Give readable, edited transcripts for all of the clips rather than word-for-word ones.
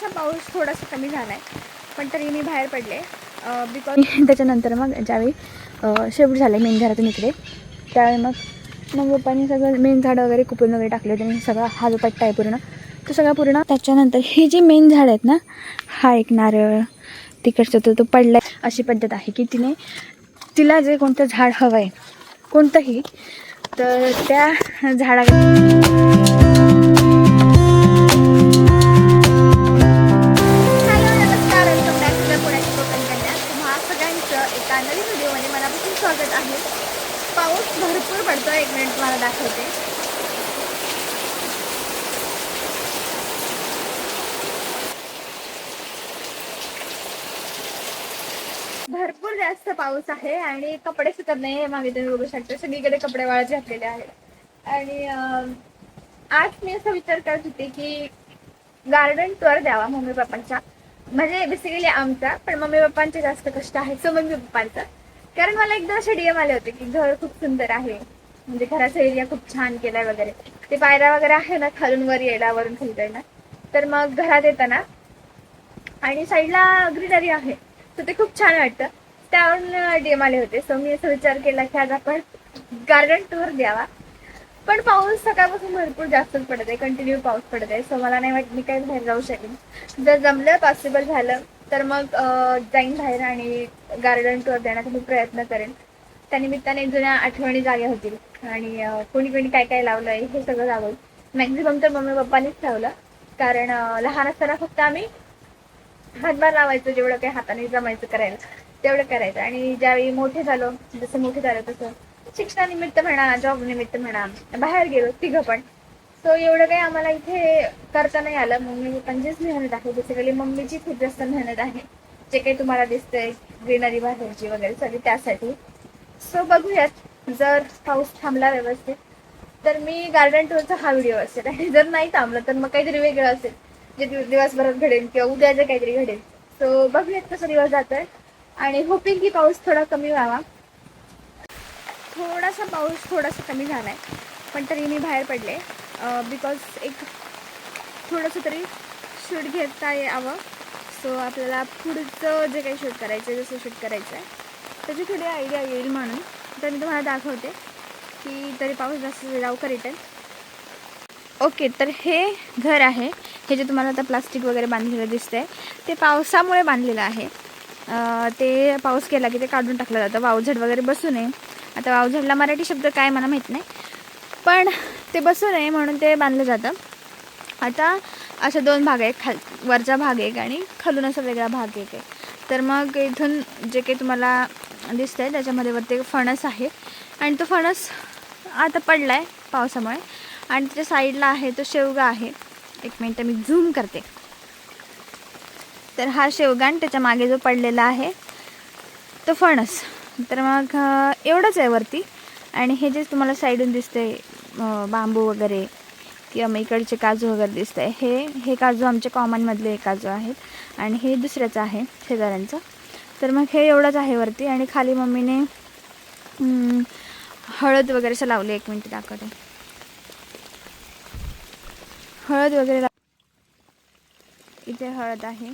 थोडासा पाऊस कमी झाला आहे, पण तरी मी बाहेर पडले बिकॉज त्याच्यानंतर मग ज्यावेळी शिफ्ट झाले मेन घरातून इकडे, त्यावेळी मग पप्पांनी सगळं मेन झाडं वगैरे कुपून वगैरे टाकले होते. मी सगळा हा जो पट्टा आहे पूर्ण तो सगळा पूर्ण. त्याच्यानंतर हे जे मेन झाड आहेत ना, हा एक नारळ तिकडचं तो पडला. अशी पद्धत आहे की तिला जे कोणतं झाड हवं आहे कोणतंही, तर त्या झाडा एका नवीन व्हिडिओमध्ये मनापासून स्वागत आहे. पाऊस भरपूर पडतो. एक मिनिट तुम्हाला दाखवते. भरपूर जास्त पाऊस आहे आणि कपडे सुकत नाही. मागे तुम्ही बघू शकता सगळीकडे कपडे वाळत घातलेले आहेत. आणि आज मी असा विचार करत होते की गार्डन टूर द्यावा मम्मी पप्पांच्या, म्हणजे बेसिकली आमचा, पण मम्मी पप्पांचे जास्त कष्ट आहेत सो मम्मी पप्पांचा. कारण मला एकदा असे DM आले होते की घर खूप सुंदर आहे, म्हणजे घराचा एरिया खूप छान केलाय वगैरे. ते पायऱ्या वगैरे आहे ना खालून वर यायला, वरून खाली जायला, तर मग घरात येताना आणि साईडला ग्रीनरी आहे, तर ते खूप छान वाटतं. त्यावरून DM आले होते. सो मी असा विचार केला की आज आपण गार्डन टूर द्यावा. पण पाऊस सकाळपासून भरपूर जास्तच पडत आहे, कंटिन्यू पाऊस पडत आहे. सो मला नाही वाटत मी काही बाहेर जाऊ शकेन. जर जमलं पॉसिबल झालं तर मग जाईन बाहेर आणि गार्डन टूर देण्याचा मी प्रयत्न करेन. त्यानिमित्ताने जुन्या आठवणी जाग्या होतील आणि कोणी कोणी काय काय लावलं आहे हे सगळं लावलं. मॅक्झिमम तर मम्मी पप्पानीच लावलं, कारण लहान असताना फक्त आम्ही हातभार लावायचो, जेवढं काही हाताने जमायचं करायला तेवढं करायचं. आणि ज्यावेळी मोठे झालो, जसं मोठे झालं तसं शिक्षणानिमित्त म्हणा, जॉब निमित्त म्हणा, बाहेर गेलो तिघं पण. सो एवढं काही आम्हाला इथे करता नाही आलं. मम्मी पप्पांचीच मेहनत आहे, बेसिकली मम्मीची खूप जास्त मेहनत आहे. जे काही तुम्हाला दिसतंय ग्रीनरी बाहेरची वगैरे सगळी त्यासाठी. सो बघूयात, जर पाऊस थांबला व्यवस्थित तर मी गार्डन टूरचा हा व्हिडिओ असेल, आणि जर नाही थांबलं तर मग काहीतरी वेगळं असेल जे दिवसभरात घडेल किंवा उद्याचं काहीतरी घडेल. सो बघूयात कसं दिवस जातोय आणि होपिंग की पाऊस थोडा कमी व्हावा. थोडासा कमी झाला आहे, पण तरी मी बाहेर पडले बिकॉज एक थोडंसं तरी शूट घेता यावं. सो आपल्याला पुढचं जे काही शूट करायचं आहे, जसं शूट करायचं आहे त्याची थोडी आयडिया येईल म्हणून. तर मी तुम्हाला दाखवते की तरी पाऊस जास्त जाऊ का रिटर्न. ओके, तर हे घर आहे, हे जे तुम्हाला आता प्लास्टिक वगैरे बांधलेलं दिसतंय ते पावसामुळे बांधलेलं आहे. ते पाऊस केला की ते काढून टाकलं जातं, वावझड वगैरे बसू नये. आता वावझडला मराठी शब्द काय मला माहीत नाही, पण ते बसू नये म्हणून ते बांधलं जातं. आता अशा दोन भाग आहे, वरचा भाग एक आणि खालून असा वेगळा भाग एक आहे. तर मग इथून जे काही तुम्हाला दिसतंय त्याच्यामध्ये वरती फणस आहे, आणि तो फणस आता पडला आहे पावसामुळे. आणि त्याच्या साईडला आहे तो शेवगा आहे. एक मिनटं मी झूम करते. तर हा शेवगा आणि त्याच्या मागे जो पडलेला आहे तो फणस. तर मग एवढंच आहे वरती. आणि हे जे तुम्हाला साईडून दिसते बांबू वगैरे किंवा मग इकडचे काजू वगैरे दिसत आहे, हे काजू आमचे कॉमनमधले काजू आहेत आणि हे दुसऱ्याचं आहे शेजाऱ्यांचं. तर मग हे एवढंच आहे वरती. आणि खाली मम्मीने हळद वगैरे असं लावले. एक मिनिट दाखवते. हळद वगैरे इथे हळद आहे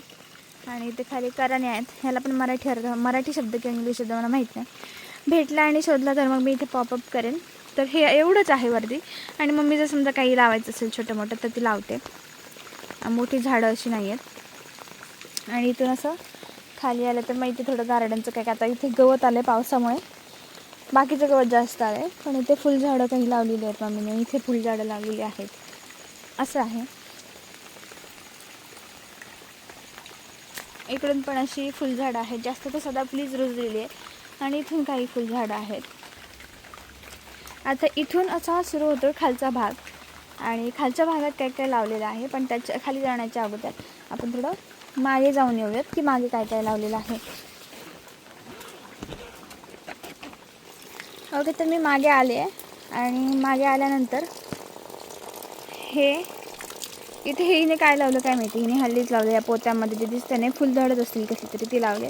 आणि इथे खाली कराने आहेत. ह्याला पण मराठी शब्द किंवा इंग्लिश शब्द मला माहीत नाही, भेटला आणि शोधला तर मग मी इथे पॉपअप करेन. तर हे एवढंच आहे वरती. आणि मम्मी जर समजा काही लावायचं असेल छोटं मोठं तर ती लावते, मोठी झाडं अशी नाही आहेत. आणि इथून असं खाली आलं तर मग इथे थोडं गार्डनचं काय, आता इथे गवत आलं आहे पावसामुळे, बाकीचं गवत जास्त आलं आहे, पण इथे फुलझाडं काही लावलेली आहेत मम्मीने, इथे फुलझाडं लावलेली आहेत. असं आहे. इकडून पण अशी फुलझाडं आहेत, जास्त तर सदाफुलीच रुजलेली आहे. आणि इथून काही फुलझाडं आहेत. आता इथून असा सुरू होतो खालचा भाग, आणि खालच्या भागात काय काय लावलेलं आहे. पण त्याच्या खाली जाण्याच्या अगोदर आपण थोडं मागे जाऊन येऊयात की मागे काय काय लावलेलं आहे. ओके, तर मी मागे आले आहे. आणि मागे आल्यानंतर इथे हिने काय लावलं काय माहिती, हिने हल्लीच लावलं. या पोत्यामध्ये जे दिसतंय ना फुलझाडच असतील कशी तरी ती लावले.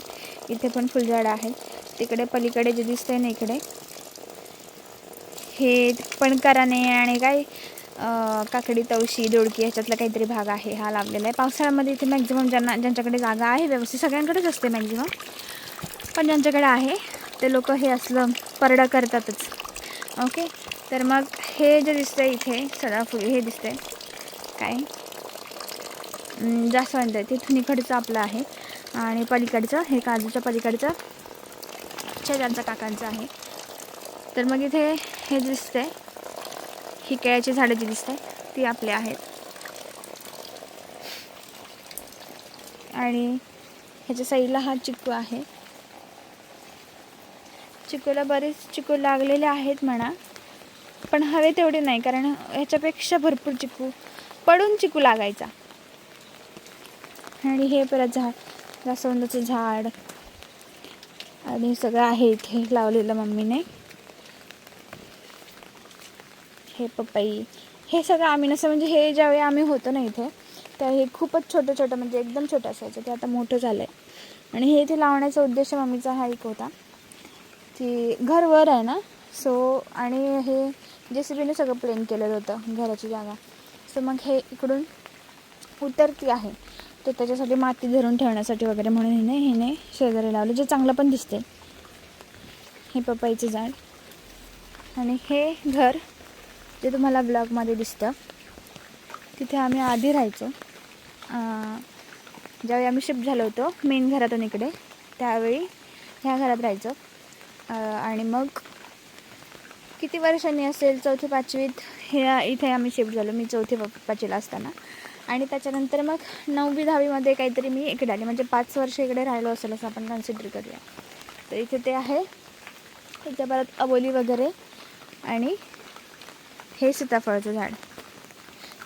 इथे पण फुलझाडं आहेत. तिकडे पलीकडे जे दिसतंय ना इकडे हे पण कराने आणि काय काकडी, तवशी, दोडकी ह्याच्यातला काहीतरी भाग आहे हा लावलेला आहे. पावसाळ्यामध्ये इथे मॅक्झिमम ज्यांच्याकडे जागा आहे व्यवस्थित, सगळ्यांकडेच असते मॅक्झिमम, पण ज्यांच्याकडे आहे ते लोक हे असलं परडा करतातच. ओके, तर मग हे जे दिसतंय इथे सदाफुली, हे दिसतंय काय जास्वंद आहे, तिथून इकडचं आपलं आहे आणि पलीकडचं हे काजूच्या पलीकडचं शेजारचं काकांचं आहे. तर मग इथे हे दिसतंय, ही केळ्याची झाडं जी दिसत आहे ती आपली आहेत. आणि ह्याच्या साईडला हा चिकू आहे. चिकूला बरेच चिकू लागलेले आहेत म्हणा, पण हवे तेवढे नाही, कारण ह्याच्यापेक्षा भरपूर चिकू पडून चिकू लागायचा. आणि हे परत झाड, जास्वंदाचं झाड आणि सगळं आहे इथे लावलेलं मम्मीने. हे पपई, हे सगळं आम्ही नसं, म्हणजे हे ज्यावेळी आम्ही होतो ना इथे त्यावेळी हे खूपच छोटं छोटं, म्हणजे एकदम छोटं असायचं, ते आता मोठं झालं आहे. आणि हे इथे लावण्याचा उद्देश मम्मीचा हा एक होता की घर वर आहे ना, सो आणि हे JCBने सगळं प्लेन केलेलं होतं घराची जागा, सो मग हे इकडून उतरती आहे, तर त्याच्यासाठी माती धरून ठेवण्यासाठी वगैरे म्हणून हिने शेजारी लावलं, जे चांगलं पण दिसते. हे पपईचं झाड आणि हे घर जे तुम्हाला ब्लॉगमध्ये दिसतं, तिथे आम्ही आधी राहायचो. ज्यावेळी आम्ही शिफ्ट झालो होतो मेन घरातून इकडे, त्यावेळी ह्या घरात राहायचो. आणि मग किती वर्षांनी असेल, 4थी 5वीत इथे आम्ही शिफ्ट झालो, मी 4थी 5वीला असताना. आणि त्याच्यानंतर मग 9वी 10वीमध्ये काहीतरी मी इकडे आले, म्हणजे 5 वर्ष इकडे राहिलो असेल असं आपण कन्सिडर करूया. तर इथे ते आहे, इथे परत अबोली वगैरे. आणि हे सीताफळाचं झाड,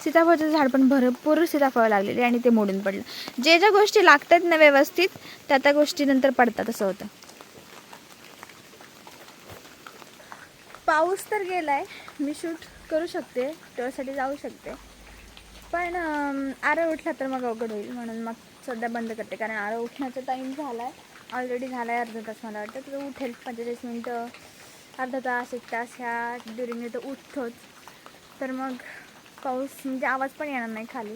सीताफळाचं झाड पण भरपूर सीताफळ लागलेली आणि ते मोडून पडलं. जे ज्या गोष्टी लागतात ना व्यवस्थित, त्या गोष्टी नंतर पडतात, असं होतं. पाऊस तर गेलाय, मी शूट करू शकते, त्यासाठी जाऊ शकते, पण आरव उठला तर मग अवघड होईल, म्हणून मग सध्या बंद करते. कारण आरव उठण्याचा टाईम झाला आहे, ऑलरेडी झाला आहे अर्धा तास, मला वाटतं. तर उठेल 45 मिनटं, अर्धा तास, 1 तास ह्या ड्युरिंग तो उठतोच. तर मग पाऊस म्हणजे आवाज पण येणार नाही खाली,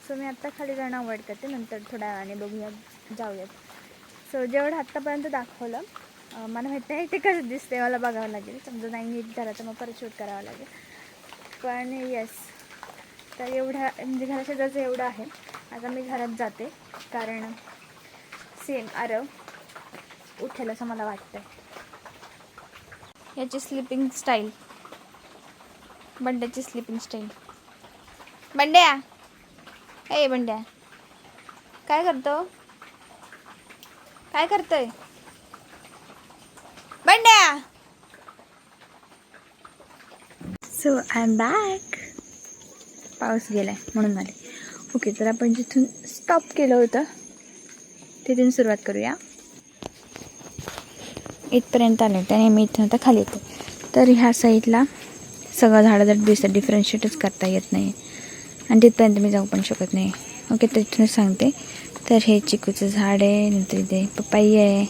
सो मी आत्ता खाली जाणं अवॉइड करते, नंतर थोड्या वेळाने बघूयात, जाऊयात. सो जेवढं आत्तापर्यंत दाखवलं, मला माहीत नाही ते कसं दिसते, मला बघावं लागेल, समजा नाही नीट झालं तर मग परत शूट करावं लागेल. पण येस, तर एवढ्या म्हणजे घराच्या जसं एवढं आहे. आता मी घरात जाते, कारण सेम आरव उठेल असं मला वाटतं. याची स्लीपिंग स्टाईल, बंड्याची स्लीपिंग स्टाईल. बंड्या, ए बंड्या, काय करतो, काय करतोय Bandya? So I am back. पाऊस गेलाय म्हणून आले. ओके, तर आपण जिथून स्टॉप केलं होतं तिथून सुरुवात करूया. इथपर्यंत आले होते आणि मी इथून आता खाली येते. तर ह्या साईडला सगळं झाडं जर दिसतं, डिफरन्शिएटच करता येत नाही आणि तिथपर्यंत मी जाऊ पण शकत नाही. ओके, तर इथूनच सांगते. तर हे चिकूचं झाड आहे, नंतर इथे पपई आहे,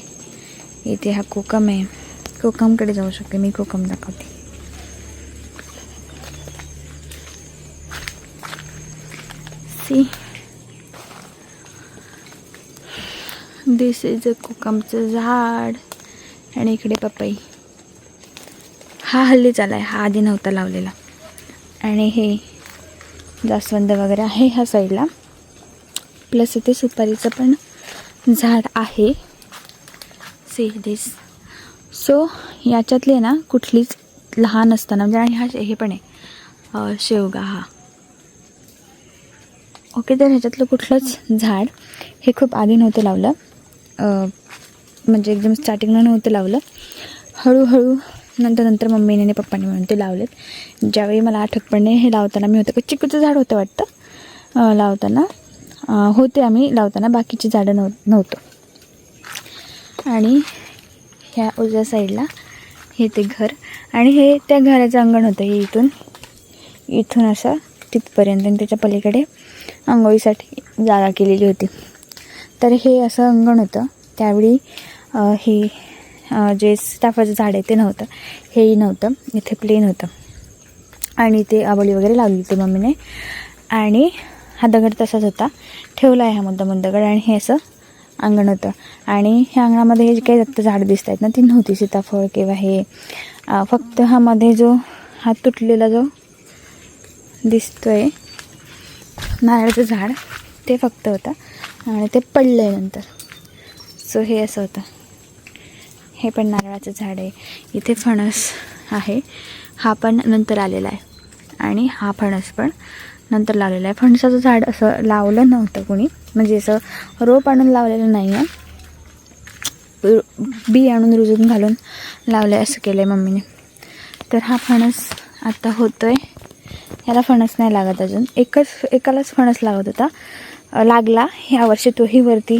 इथे हा कोकम आहे. कोकमकडे जाऊ शकते मी, कोकम दाखवते. सी, दिस इज अ कोकमचं झाड आणि इकडे पपई. हा हल्लीच आला आहे, हा आधी नव्हता लावलेला. आणि हे जास्वंद वगैरे आहे ह्या साईडला, प्लस इथे सुपारीचं पण झाड आहे. See this. सो याच्यातले ना कुठलीच लहान असताना म्हणजे, आणि हा हे पण आहे शेवगा हा. ओके, तर ह्याच्यातलं कुठलंच झाड हे खूप आधी नव्हतं लावलं, म्हणजे एकदम स्टार्टिंगला नव्हतं लावलं. हळूहळू नंतर मम्मीने आणि पप्पाने म्हणून ते लावलेत. ज्यावेळी मला आठवत पण नाही, हे लावताना मी होतं का चिकूचं झाड होतं वाटतं, लावताना होते आम्ही लावताना, बाकीची झाडं नव्हतं. आणि ह्या उजव्या साईडला हे ते घर, आणि हे त्या घराचं अंगण होतं. हे इथून असं तिथपर्यंत, आणि त्याच्या पलीकडे अंघोळीसाठी जागा केलेली होती. तर हे असं अंगण होतं. त्यावेळी हे जे सीताफळाचं झाड आहे ते नव्हतं, हेही नव्हतं, इथे प्लेन होतं. आणि ते आबोली वगैरे लावली होती मम्मीने. आणि हा दगड तसाच होता, ठेवला आहे हा मुद्दाम दगड. आणि हे असं अंगण होतं. आणि ह्या अंगणामध्ये हे जे काही दत्त झाड दिसत आहेत ना, ती नव्हती सीताफळ किंवा हे. फक्त हा मध्ये जो हा तुटलेला जो दिसतोय नारळाचं झाड, ते फक्त होतं. आणि ते पडलं आहे नंतर. सो हे असं होतं. हे पण नारळाचं झाड आहे. इथे फणस आहे, हा पण नंतर आलेला आहे. आणि हा फणस पण नंतर लावलेला आहे. फणसाचं झाड असं लावलं नव्हतं कोणी, म्हणजे असं रोप आणून लावलेलं नाही आहे, बी आणून रुजून घालून लावलं आहे असं केलं आहे मम्मीने. तर हा फणस आता होतो आहे. ह्याला फणस नाही लागत अजून, एकालाच फणस लागत होता, लागला ह्यावर्षी. तोही वरती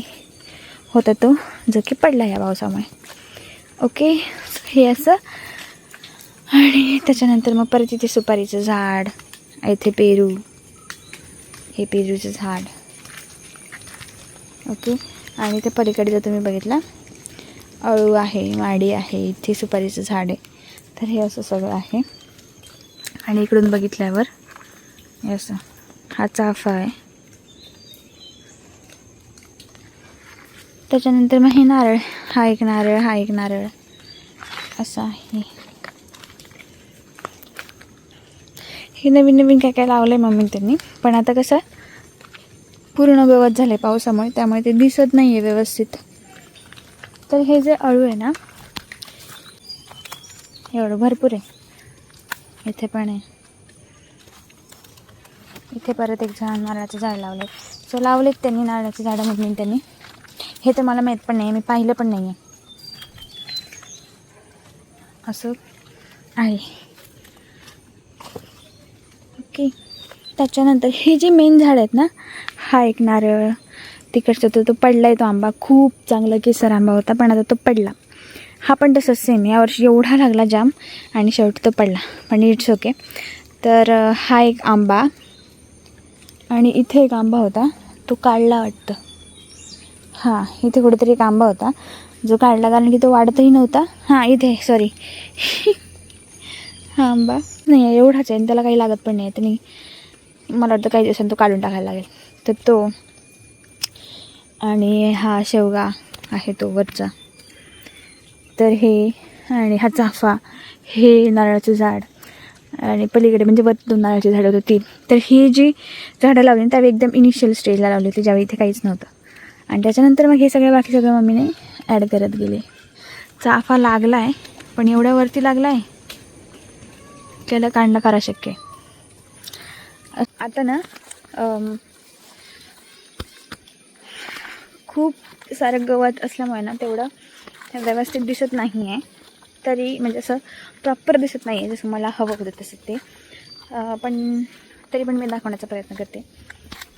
होता तो, जो की पडला या पावसामुळे. ओके, हे असं. आणि त्याच्यानंतर मग परत इथे सुपारीचं झाड, इथे पेरू, हे पेरूचं झाड. ओके, आणि ते पलीकडे जर तुम्ही बघितला अळू आहे, माडी आहे, इथे सुपारीचं झाड आहे. तर हे असं सगळं आहे. आणि इकडून बघितल्यावर हे असं, हा चाफा आहे. त्याच्यानंतर मग हे नारळ, हा एक नारळ, हा एक नारळ असं आहे. हे नवीन नवीन काय काय लावलं आहे मम्मी त्यांनी, पण आता कसं पूर्ण गवत झालं आहे पावसामुळे, त्यामुळे ते दिसत नाही आहे व्यवस्थित. तर हे जे अळू आहे ना, एवढं भरपूर आहे. इथे पण आहे. इथे परत एक झाड, नारळाचं झाड लावलं आहे. सो लावलेत त्यांनी नारळाची झाडं मम्मीने त्यांनी. हे तर मला माहीत पण नाही, मी पाहिलं पण नाही आहे. असं आहे. ओके, त्याच्यानंतर हे जे मेन झाड आहेत ना, हा एक नारळ, तिकडचा तो पडला आहे. तो आंबा खूप चांगला केसर आंबा होता, पण आता तो पडला. हा पण तसंच सेम, यावर्षी एवढा लागला जाम आणि शेवटी तो पडला, पण इट्स ओके. तर हा एक आंबा, आणि इथे एक आंबा होता, तो काढला वाटतं. हां, इथे कुठेतरी एक आंबा होता जो काढला, कारण की तो वाढतही नव्हता. हां, इथे सॉरी हा आंबा नाही आहे, एवढाच आहे, त्याला काही लागत पण नाही. त्यांनी मला वाटतं काही दिवसांनी तो काढून टाकायला लागेल. तर तो, आणि हा शेवगा आहे तो वरचा. तर हे, आणि हा चाफा, हे नारळाचं झाड, आणि पलीकडे म्हणजे वर 2 नारळाची झाडं होती. तर ही जी झाडं लावली त्यावेळी एकदम इनिशियल स्टेजला लावली होती, ज्यावेळी इथे काहीच नव्हतं. आणि त्याच्यानंतर मग हे सगळं बाकी सगळं मम्मीने ॲड करत गेले. चाफा लागला आहे, पण एवढ्या वरती लागला आहे, त्याला काढणं फार अशक्य आहे. आता ना खूप सारं गवत असल्यामुळे ना तेवढं व्यवस्थित दिसत नाही आहे. तरी म्हणजे असं प्रॉपर दिसत नाही आहे जसं मला हवं होतं तसं ते, पण तरी पण मी दाखवण्याचा प्रयत्न करते.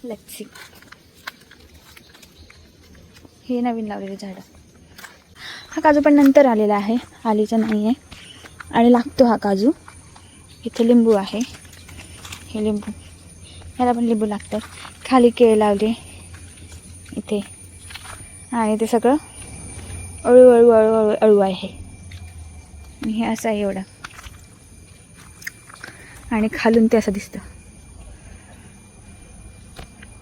Let's see. हे नवीन लावलेले झाडं. हा काजू पण नंतर आलेला आहे, आलीचा नाही आहे, आणि लागतो हा काजू. इथे लिंबू आहे, हे लिंबू, ह्याला पण लिंबू लागतं. खाली केळ लावले इथे, आणि ते सगळं अळू अळू अळू अळू अळू आहे. हे असं आहे एवढं, आणि खालून ते असं दिसतं,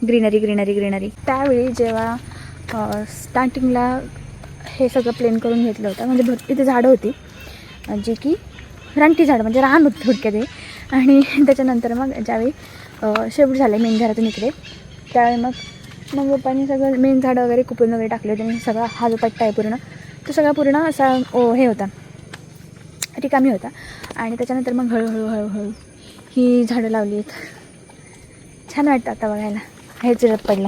ग्रीनरी ग्रीनरी ग्रीनरी. त्यावेळी जेव्हा स्टार्टिंगला हे सगळं प्लेन करून घेतलं होतं, म्हणजे इथे झाडं होती जी की रानटी झाडं, म्हणजे रान होतं थोडक्यात हे. आणि त्याच्यानंतर मग ज्यावेळी शेवट झाले मेन घरातून इकडे, त्यावेळी मग पप्पांनी सगळं मेन झाडं वगैरे कुपून वगैरे टाकले होते. आणि सगळा हा जो पट्टा आहे पूर्ण, तो सगळा पूर्ण असा हे होता, रिकामी होता. आणि त्याच्यानंतर मग हळूहळू हळूहळू ही झाडं लावली आहेत. छान वाटतं आता बघायला. हे चिरत पडला.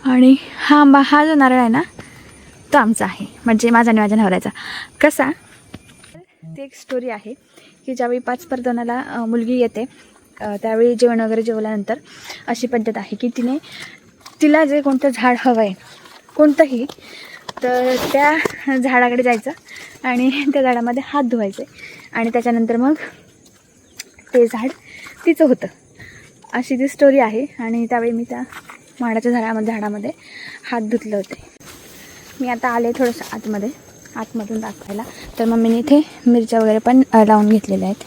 आणि हा आंबा, हा जो नारळ आहे ना, तो आमचा आहे, म्हणजे माझा आणि माझ्या नवऱ्याचा. कसा, ती एक स्टोरी आहे की ज्यावेळी 5 परतोनाला मुलगी येते, त्यावेळी जेवण वगैरे जेवल्यानंतर अशी पद्धत आहे की तिला जे कोणतं झाड हवं आहे, कोणतंही, तर त्या झाडाकडे जायचं आणि त्या झाडामध्ये हात धुवायचे, आणि त्याच्यानंतर मग ते झाड तिचं होतं. अशी ती स्टोरी आहे. आणि त्यावेळी मी त्या माडाच्या झाडामध्ये हात धुतले होते. मी आता आले थोडंसं आतमध्ये, आतमधून दाखवायला. तर मम्मीने इथे मिरच्या वगैरे पण लावून घेतलेल्या आहेत.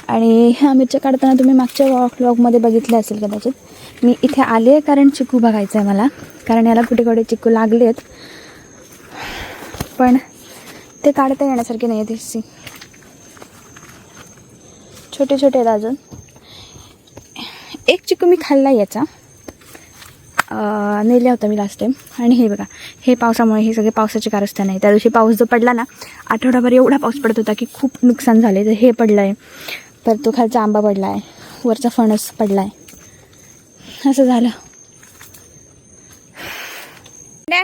आणि ह्या मिरच्या काढताना तुम्ही मागच्या व्लॉगमध्ये बघितले असेल कदाचित. मी इथे आले आहे कारण चिकू बघायचं आहे मला, कारण याला कुठे कुठे चिकू लागले आहेत, पण ते काढता येण्यासारखे नाही आहे. दिसते छोटे छोटे आहेत अजून. एक चिकू मी खाल्ला याचा, नेला होता मी लास्ट टाईम. आणि हे बघा, हे पावसामुळे हे सगळे पावसाचे कारस्थान आहे. त्या दिवशी पाऊस जो पडला ना, आठवडाभर एवढा पाऊस पडत होता की खूप नुकसान झाले. तर हे पडलं आहे, तर तो खालचा आंबा पडला आहे, वरचा फणस पडला आहे, असं झालं.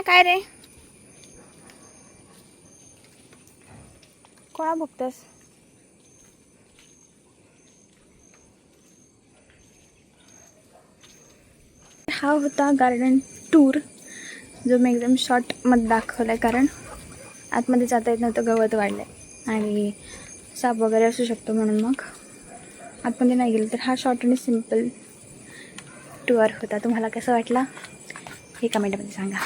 काय रे, कोणा बघतस? हा होता गार्डन टूर, जो मी एकदम शॉर्टमध्ये दाखवला आहे, कारण आतमध्ये जाता येत नव्हतं, गवत वाढलं आहे आणि साप वगैरे असू शकतो, म्हणून मग आतमध्ये नाही गेलं. तर हा शॉर्ट आणि सिम्पल टूर होता. तुम्हाला कसं वाटला हे कमेंटमध्ये सांगा.